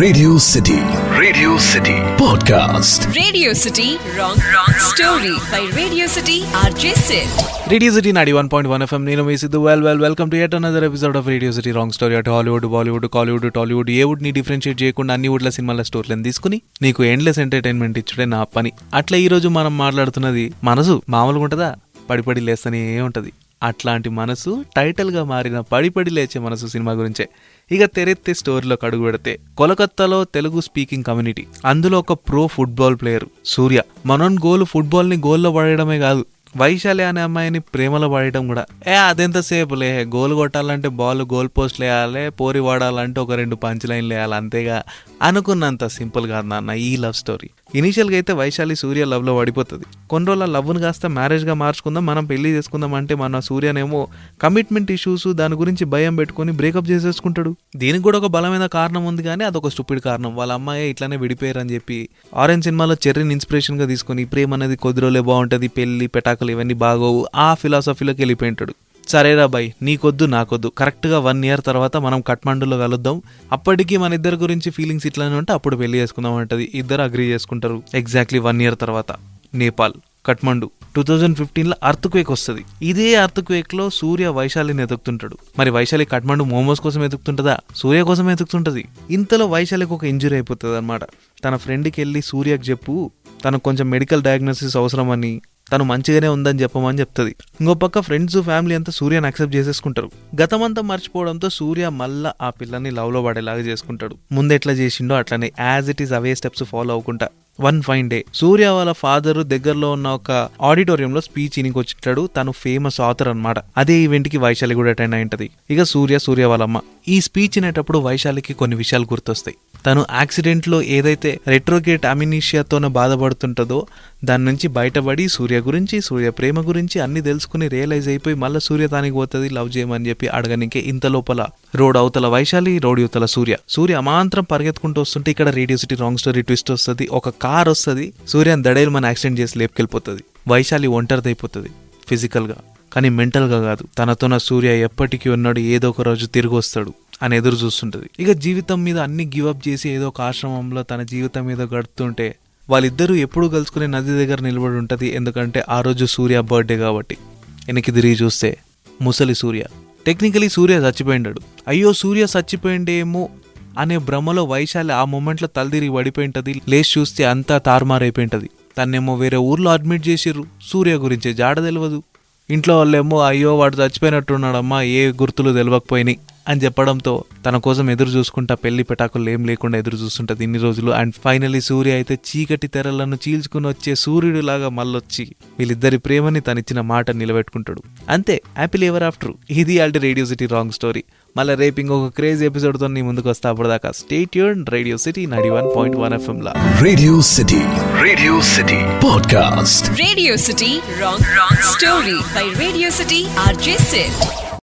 Radio City Podcast. Radio City Wrong Story by Radio City RJ Sid. Radio City 91.1 FM. నేను మీ Siddhu. Welcome to yet another episode of Radio City Wrong Story. అటు Hollywood, Bollywood, Kollywood, Tollywood ఏ wood ని differentiate చేయకుండా అన్ని వుడ్ల సినిమాల స్టోరీలను తీసుకుని నీకు ఎండ్లెస్ ఎంటర్టైన్మెంట్ ఇచ్చుడే నా పని. అట్లా ఈ రోజు మనం మాట్లాడుతున్నది మనసు మామూలుగా ఉంటుందా? పడిపడి లేస్తనే ఉంటది. అట్లాంటి మనసు టైటిల్ గా మారిన పడిపడి లేచే మనసు సినిమా గురించే. ఇక తెరెత్తే స్టోరీలోకి అడుగు పెడితే, కోలకత్తాలో తెలుగు స్పీకింగ్ కమ్యూనిటీ, అందులో ఒక ప్రో ఫుట్బాల్ ప్లేయర్ సూర్య. మనోన్ గోల్ ఫుట్బాల్ ని గోల్లో పడేయడమే కాదు, వైశాలి అనే అమ్మాయిని ప్రేమలో పడేయడం కూడా. అదెంతసేపులే, గోల్ కొట్టాలంటే బాల్ గోల్ పోస్ట్ వేయాలి, పోరి వాడాలంటే ఒక 2 పంచ్ లైన్లు వేయాలి, అంతేగా అనుకున్నంత సింపుల్ కాదు నాన్న ఈ లవ్ స్టోరీ. ఇనీషియల్ గా అయితే వైశాలి సూర్య లవ్ లో పడిపోతుంది. కొన్ని రోజుల లవ్ను కాస్త మ్యారేజ్ గా మార్చుకుందాం, మనం పెళ్లి చేసుకుందాం అంటే మన సూర్యనేమో కమిట్మెంట్ ఇష్యూస్, దాని గురించి భయం పెట్టుకుని బ్రేకప్ చేసేసుకుంటాడు. దీనికి కూడా ఒక బలమైన కారణం ఉంది, కానీ అదొక స్టూపిడ్ కారణం. వాళ్ళ అమ్మాయి ఇట్లానే విడిపోయారు అని చెప్పి ఆరెంజ్ సినిమాలో చెర్రీని ఇన్స్పిరేషన్ గా తీసుకుని ప్రేమ అనేది కొద్ది రోజులే బాగుంటది, పెళ్లి పెటాకులు ఇవన్నీ బాగోవు, ఆ ఫిలాసఫీలోకి వెళ్ళిపోయింటాడు. సరేరా బాయ్, నీకొద్దు నాకొద్దు, కరెక్ట్ గా 1 year తర్వాత మనం కఠ్మండులో కలుద్దాం, అప్పటికి మన ఇద్దరి గురించి ఫీలింగ్స్ ఇట్లానే ఉంటే అప్పుడు పెళ్లి చేసుకుందాం అంటది. ఇద్దరు అగ్రీ చేసుకుంటారు. ఎగ్జాక్ట్లీ 1 year తర్వాత నేపాల్ కఠ్మండు 2015లో అర్త్క్వేక్ వస్తుంది. ఇదే అర్త్క్వేక్ లో సూర్య వైశాలిని ఎదుగుతుంటాడు. మరి వైశాలి కఠ్మండు మోమోస్ కోసం ఎదుగుతుంటదా? సూర్య కోసం ఎదుగుతుంటది. ఇంతలో వైశాలికి ఒక ఇంజురీ అయిపోతుంది అనమాట. తన ఫ్రెండ్కి వెళ్ళి సూర్యకి చెప్పు, తనకు కొంచెం మెడికల్ డయాగ్నోసిస్ అవసరం అని, తను మంచిగానే ఉందని చెప్పమని చెప్తుంది. ఇంకో పక్క ఫ్రెండ్స్ ఫ్యామిలీ అంతా సూర్యని యాక్సెప్ట్ చేసేసుకుంటారు. గతమంతా మర్చిపోవడంతో సూర్య మళ్ళా ఆ పిల్లని లవ్ లో పడేలాగా చేసుకుంటాడు. ముందు ఎట్లా చేసిండో అట్లానే as it is away steps follow అవ్వకుండా వన్ ఫైన్ డే సూర్య వాళ్ళ ఫాదర్ దగ్గరలో ఉన్న ఒక ఆడిటోరియంలో స్పీచ్ ఇనికొచ్చింటాడు. తను ఫేమస్ ఆథర్ అనమాట. అదే ఈవెంట్ కి వైశాలి కూడా అటెండ్ అయింటది. ఇక సూర్య వాళ్ళమ్మ ఈ స్పీచ్ వినేటప్పుడు వైశాలికి కొన్ని విషయాలు గుర్తొస్తాయి. తను యాక్సిడెంట్ లో ఏదైతే రెట్రోగేట్ అమినీషియాతోనే బాధపడుతుంటదో దాని నుంచి బయటపడి సూర్య గురించి, సూర్య ప్రేమ గురించి అన్ని తెలుసుకుని రియలైజ్ అయిపోయి మళ్ళీ సూర్య తానికి పోతుంది లవ్ చేయమని చెప్పి అడగనికే. ఇంత లోపల రోడ్ అవతల వైశాలి, రోడ్ యువతల సూర్య అమాంతరం పరిగెత్తుకుంటూ వస్తుంటే ఇక్కడ radio city wrong story twist వస్తుంది. ఒక కార్ వస్తుంది, సూర్యని దడేలు మన యాక్సిడెంట్ చేసి లేపుకెళ్ళిపోతుంది. వైశాలి ఒంటరిదైపోతుంది ఫిజికల్ గా, కానీ మెంటల్ గా కాదు. తనతో సూర్య ఎప్పటికీ ఉన్నాడు, ఏదో ఒక రోజు తిరిగి వస్తాడు అని ఎదురు చూస్తుంటది. ఇక జీవితం మీద అన్ని గివప్ చేసి ఏదో ఒక ఆశ్రమంలో తన జీవితం మీద గడుపుతుంటే వాళ్ళిద్దరూ ఎప్పుడు కలుసుకునే నది దగ్గర నిలబడి ఉంటది. ఎందుకంటే ఆ రోజు సూర్య బర్త్డే కాబట్టి. వెనక్కి తిరిగి చూస్తే ముసలి సూర్య. టెక్నికలీ సూర్య చచ్చిపోయిండాడు. అయ్యో సూర్య చచ్చిపోయిండేమో అనే భ్రమలో వైశాలి ఆ మూమెంట్లో తలదిరిగి పడిపోయింటది. లేచి చూస్తే అంతా తారుమారైపోయింటది. తన్నేమో వేరే ఊర్లో అడ్మిట్ చేసిర్రు. సూర్య గురించి జాడ తెలియదు. ఇంట్లో వాళ్ళేమో అయ్యో వాడు చచ్చిపోయినట్టున్నాడమ్మా, ఏ గుర్తులు తెలియకపోయినాయి అని చెప్పడంతో తన కోసం ఎదురు చూసుకుంటా పెళ్లి పెటాకులు ఏం లేకుండా ఎదురు చూస్తుంటది ఇన్ని రోజులు. అండ్ ఫైనలీ సూర్య అయితే చీకటి తెరలను చీల్చుకుని వచ్చే సూర్యుడు లాగా మళ్ళొచ్చి వీళ్ళిద్దరి ప్రేమని తనిచ్చిన మాట నిలబెట్టుకుంటాడు. అంతే, హ్యాపీలీ ఎవర్ ఆఫ్టర్. ఇది already radio city wrong story. మళ్ళీ రేపు ఇంకొక క్రేజీ ఎపిసోడ్ తో నీ ముందుకు వస్తా. అప్పటిదాకా stay tuned. Radio city 91.1 FM law Radio City Podcast. Radio City Wrong Story by Radio City RJ Sid.